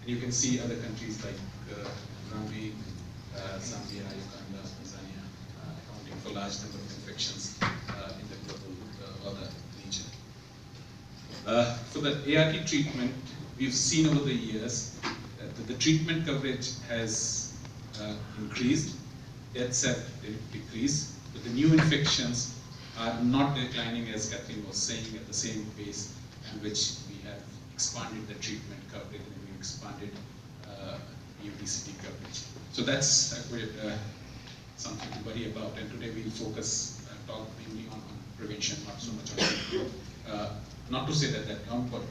And you can see other countries like Mozambique, Zambia, Uganda, Tanzania, accounting for large number of infections in the global or the region. For the ART treatment, we've seen over the years that the treatment coverage has increased, deaths have decreased, but the new infections are not declining, as Catherine was saying, at the same pace at which we have expanded the treatment coverage and we expanded the obesity coverage. So that's something to worry about, and today we'll focus, talk mainly on prevention, not so much on treatment. Not to say that they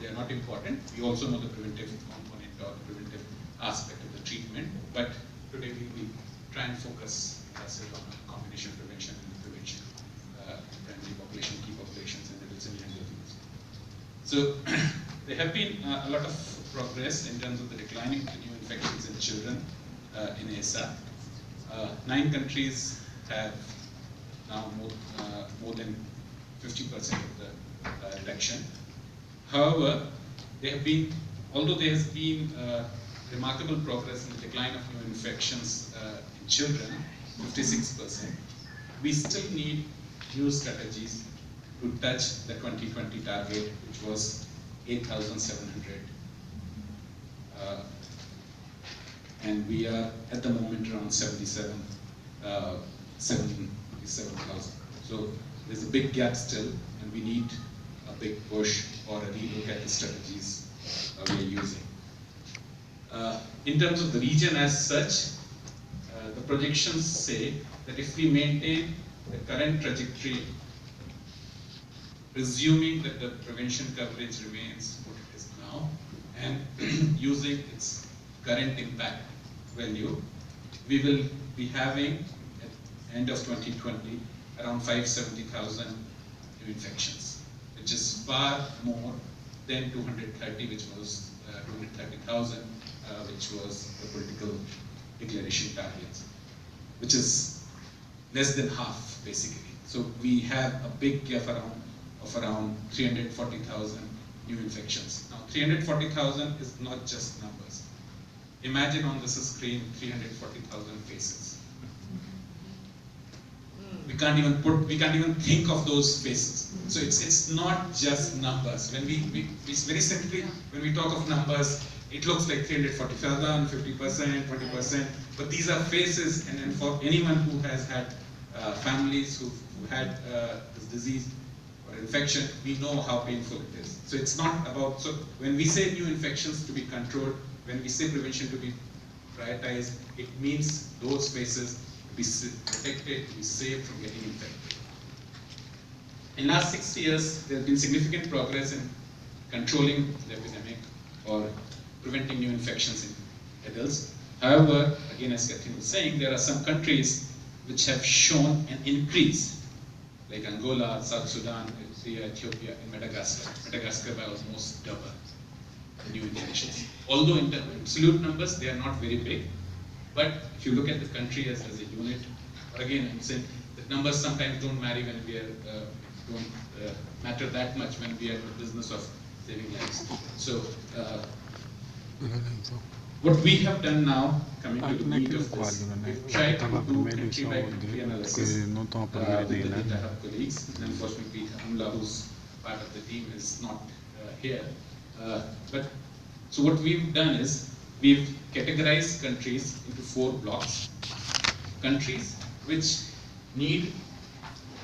are not important. We also know the preventive component or the preventive aspect of the treatment, but today we will try and focus on combination prevention and prevention, primary population, key populations, and adults and younger youth. So there have been a lot of progress in terms of the declining of the new infections in children in ASA. 9 countries have now more than 50% of the reduction. However, although there has been remarkable progress in the decline of new infections in children, 56%, we still need new strategies to touch the 2020 target, which was 8,700. And we are at the moment around 77,000. So there's a big gap still, and we need a big push or a relook at the strategies we are using. In terms of the region as such, the projections say that if we maintain the current trajectory, presuming that the prevention coverage remains what it is now, and using its current impact value, we will be having at the end of 2020 around 570,000 new infections, which is far more than 230, which was 230,000, which was the political declaration target, which is less than half, basically. So we have a big gap of around 340,000 new infections. Now, 340,000 is not just numbers. Imagine on this screen 340,000 faces. We can't even think of those faces. So it's not just numbers. When we very simply, when we talk of numbers, it looks like 340,000, 50%, 20%, but these are faces, and then for anyone who has had families who had this disease or infection, we know how painful it is. So it's not about, so when we say new infections to be controlled, when we say prevention to be prioritized, it means those faces to be protected, to be saved from getting infected. In the last 6 years, there has been significant progress in controlling the epidemic or preventing new infections in adults. However, again, as Catherine was saying, there are some countries which have shown an increase, like Angola, South Sudan, Eritrea, Ethiopia, and Madagascar. Madagascar by almost double the new infections. Although in absolute numbers, they are not very big, but if you look at the country as a unit, or again, I'm saying that numbers sometimes don't matter when we are, don't matter that much when we are in the business of saving lives. So, what we have done now, coming to the meat of this, we've tried to do country by country analysis with the data hub colleagues. And unfortunately, Amla, who's part of the team, is not here. So what we've done is, we've categorized countries into 4 blocks. Countries which need,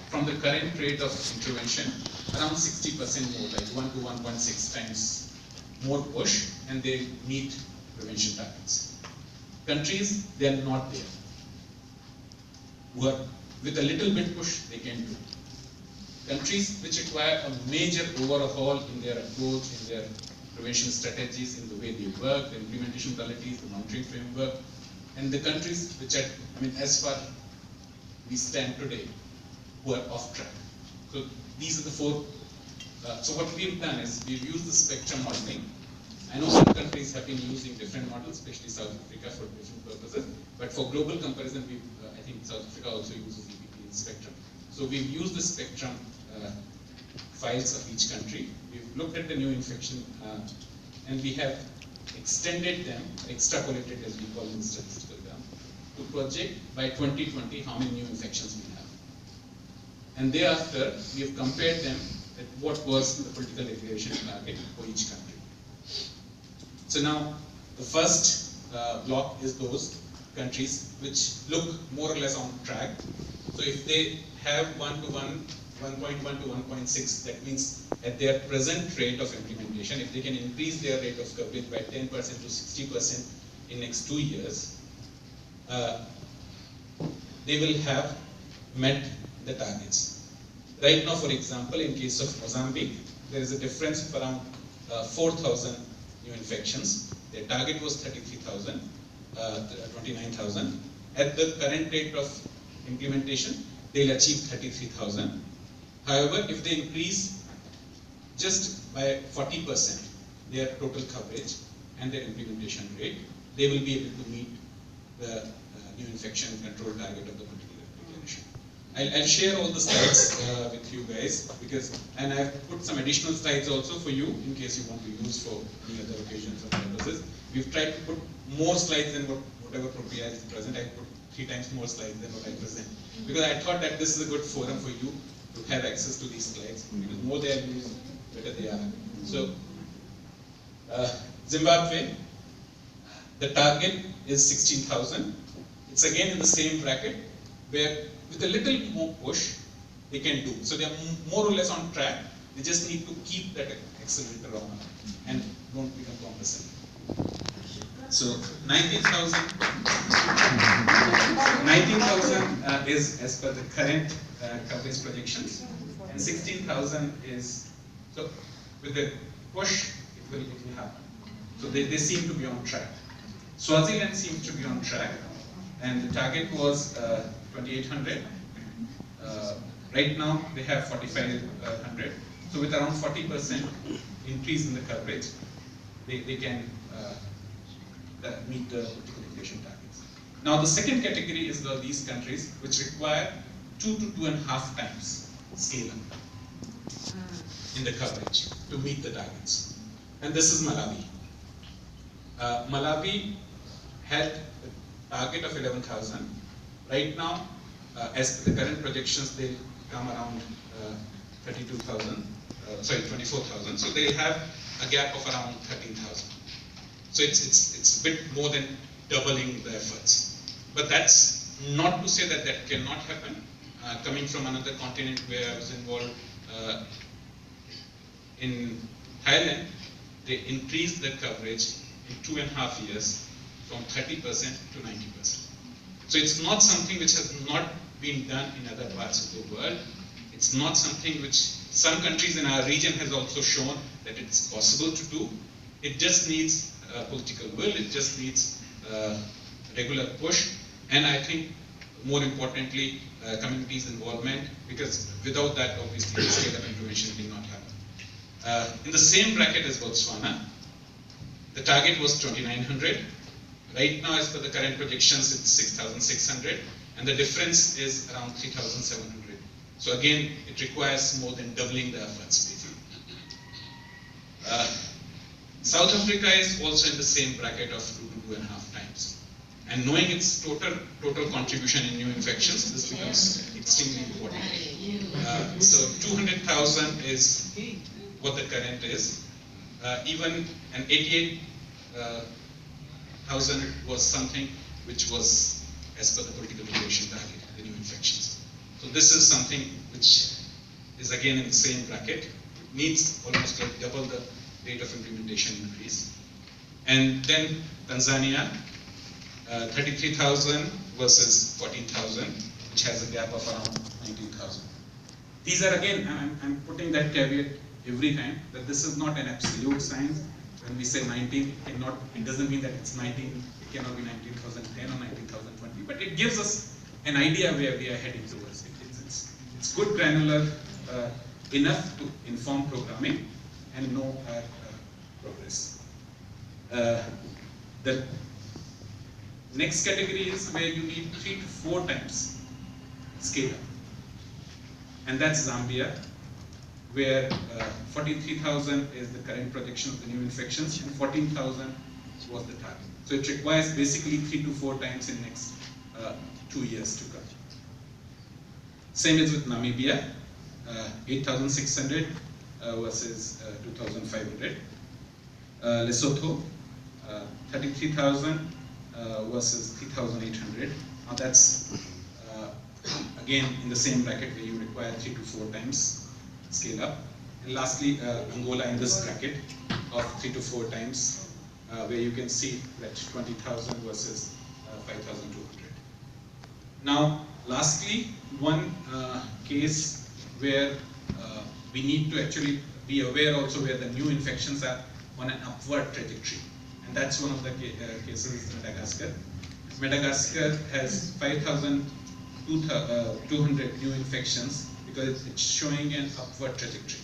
from the current rate of intervention, around 60% more, like 1 to 1.6 times more push, and they meet prevention targets. Countries, they are not there. Who with a little bit push, they can do. Countries which require a major overhaul in their approach, in their prevention strategies, in the way they work, the implementation modalities, the monitoring framework, and the countries which are, as far we stand today, who are off track. So these are the 4. So what we've done is, we've used the spectrum modeling. I know some countries have been using different models, especially South Africa, for different purposes, but for global comparison, I think South Africa also uses EPP spectrum. So we've used the spectrum files of each country. We've looked at the new infection, and we have extended them, extrapolated as we call in statistical term, to project by 2020 how many new infections we have. And thereafter, we have compared them with what was the political declaration target for each country. So now, the first block is those countries which look more or less on track. So if they have 1.1 to 1.6, that means at their present rate of implementation, if they can increase their rate of coverage by 10% to 60% in next 2 years, they will have met the targets. Right now, for example, in case of Mozambique, there is a difference of around 4,000 new infections. Their target was 33,000, 29,000. At the current rate of implementation, they'll achieve 33,000. However, if they increase just by 40% their total coverage and their implementation rate, they will be able to meet the new infection control target of the particular declaration. I'll share all the slides with you guys, and I've put some additional slides also for you in case you want to use for any other occasions or purposes. We've tried to put more slides than whatever Propriya is present. I put 3 times more slides than what I present, because I thought that this is a good forum for you to have access to these slides, because more they are used, better they are. So, Zimbabwe, the target is 16,000. It's again in the same bracket, where with a little more push, they can do. So they are more or less on track. They just need to keep that accelerator on and don't become complacent. So 19,000 is as per the current coverage projections, and 16,000 is, so with the push, it will happen. So they seem to be on track. Swaziland seems to be on track, and the target was 2,800. Right now, they have 4,500. So with around 40% increase in the coverage, they can meet the declaration targets. Now, the second category is these countries which require 2 to 2.5 times scale up in the coverage to meet the targets. And this is Malawi. Malawi had a target of 11,000. Right now, as per the current projections, they'll come around 24,000. So they'll have a gap of around 13,000. So it's a bit more than doubling the efforts. But that's not to say that that cannot happen. Coming from another continent where I was involved in Thailand, they increased the coverage in 2.5 years from 30% to 90%. So it's not something which has not been done in other parts of the world. It's not something which some countries in our region has also shown that it's possible to do. It just needs political will, it just needs regular push, and I think more importantly, communities' involvement, because without that, obviously, the scale-up intervention will not happen. In the same bracket as Botswana, the target was 2,900. Right now, as per the current projections, it's 6,600, and the difference is around 3,700. So again, it requires more than doubling the efforts, basically. South Africa is also in the same bracket of 2 to 2.5 times. And knowing its total contribution in new infections, this becomes extremely important. So 200,000 is what the current is. Even an 88,000 was something which was as per the political declaration target, the new infections. So this is something which is again in the same bracket. It needs almost like double the rate of implementation increase. And then Tanzania, 33,000 versus 14,000, which has a gap of around 19,000. These are again, I'm putting that caveat every time, that this is not an absolute science. When we say 19, it doesn't mean that it's 19, it cannot be 19,010 or 19,020, but it gives us an idea where we are heading towards. It's good granular, enough to inform programming and know our progress. The next category is where you need 3 to 4 times scale up. And that's Zambia, where 43,000 is the current projection of the new infections, and 14,000 was the target. So it requires basically 3 to 4 times in next 2 years to come. Same is with Namibia, 8,600 versus 2,500. Lesotho, 33,000 versus 3,800. Now that's again in the same bracket where you require 3 to 4 times scale up. And lastly, Angola in this bracket of 3 to 4 times, where you can see that 20,000 versus 5,200. Now, lastly, one case where we need to actually be aware also where the new infections are on an upward trajectory. And that's one of the cases in Madagascar. Madagascar has 5,200 new infections because it's showing an upward trajectory.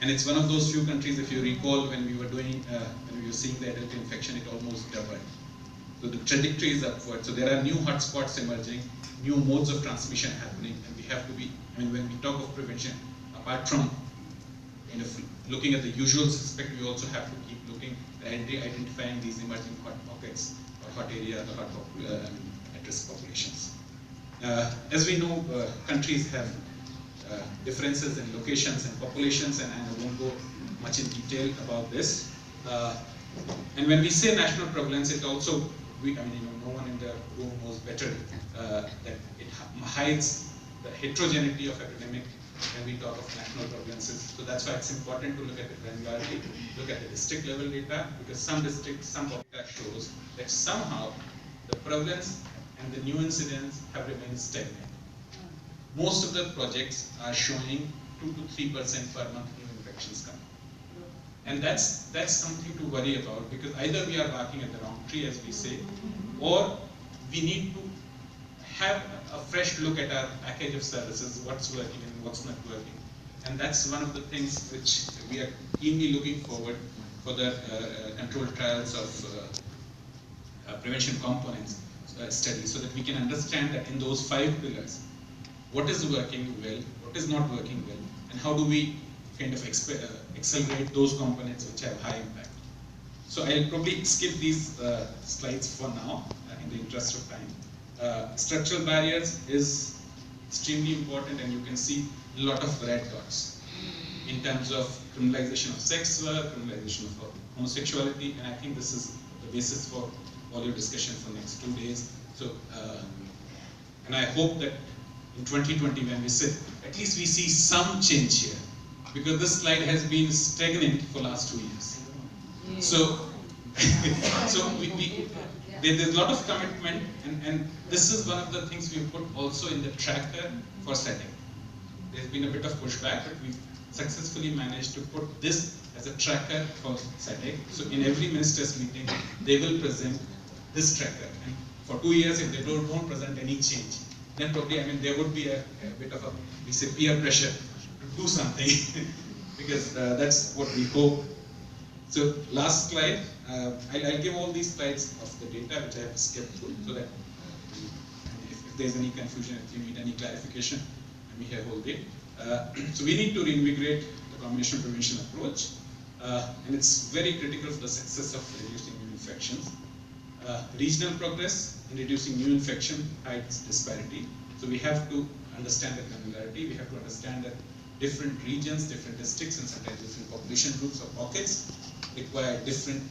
And it's one of those few countries, if you recall, when we were doing, when we were seeing the adult infection, it almost doubled. So the trajectory is upward. So there are new hotspots emerging, new modes of transmission happening, and we have to be, I mean, when we talk of prevention, apart from kind of looking at the usual suspect, we also have to keep looking at identifying these emerging hot pockets or hot areas or hot at-risk populations. As we know, countries have differences in locations and populations, and I won't go much in detail about this. And when we say national prevalence, it also, no one in the room knows better that it hides the heterogeneity of epidemic when we talk of national prevalences. So that's why it's important to look at the granularity, look at the district level data, because some districts, some data shows that somehow the prevalence and the new incidents have remained stagnant. Most of the projects are showing 2 to 3% per month new infections coming. And that's something to worry about, because either we are barking at the wrong tree, as we say, or we need to have a fresh look at our package of services, what's working and what's not working. And that's one of the things which we are keenly looking forward for the controlled trials of prevention components study, so that we can understand that in those 5 pillars, what is working well, what is not working well, and how do we kind of accelerate those components which have high impact. So I'll probably skip these slides for now in the interest of time. Structural barriers is extremely important, and you can see a lot of red dots in terms of criminalization of sex work, criminalization of homosexuality, and I think this is the basis for all your discussion for the next 2 days. So, and I hope that in 2020 when we sit, at least we see some change here, because this slide has been stagnant for the last 2 years. So, there's a lot of commitment, and this is one of the things we put also in the tracker for setting. There's been a bit of pushback, but we've successfully managed to put this as a tracker for setting. So in every minister's meeting, they will present this tracker. And for 2 years, if they don't present any change, then probably, there would be a bit of we say peer pressure to do something, because that's what we hope. So last slide, I'll give all these slides of the data which I have skipped through, so that if there's any confusion, if you need any clarification, I'm here whole day. So we need to reinvigorate the combination prevention approach, and it's very critical for the success of reducing new infections. Regional progress in reducing new infection hides disparity. So we have to understand the granularity, we have to understand that different regions, different districts, and sometimes different population groups or pockets require different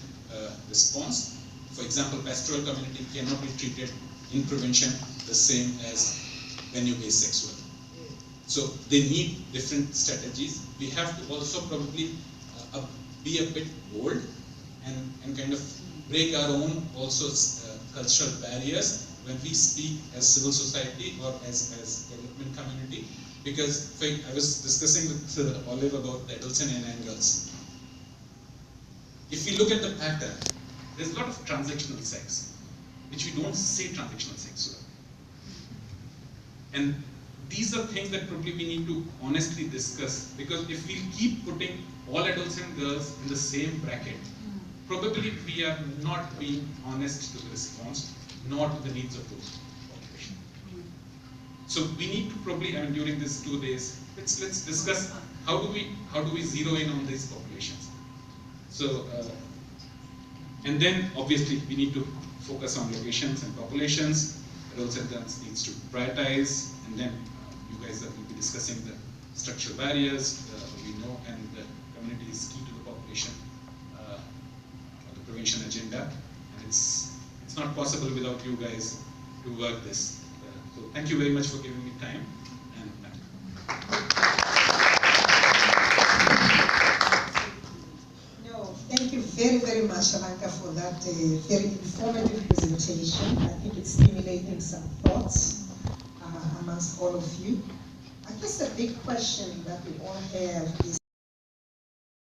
response. For example, pastoral community cannot be treated in prevention the same as venue-based sex work. So they need different strategies. We have to also probably be a bit bold and kind of break our own also cultural barriers when we speak as civil society or as development community. Because I was discussing with Olive about the adults and girls. If we look at the pattern, there's a lot of transactional sex, which we don't say transactional sex work. And these are things that probably we need to honestly discuss, because if we keep putting all adults and girls in the same bracket, probably we are not being honest to the response, nor to the needs of those population. So we need to probably, during these 2 days, let's discuss how do we zero in on these populations. So And then obviously we need to focus on locations and populations. Role centers needs to prioritize, and then you guys will be discussing the structural barriers, we know, and the community is key to the population, the prevention agenda, and it's not possible without you guys to work this. So thank you very much for giving me time, and thank you. No, thank you very, very much, Alanka, for that very informative presentation. I think it's stimulating some thoughts amongst all of you. I guess the big question that we all have is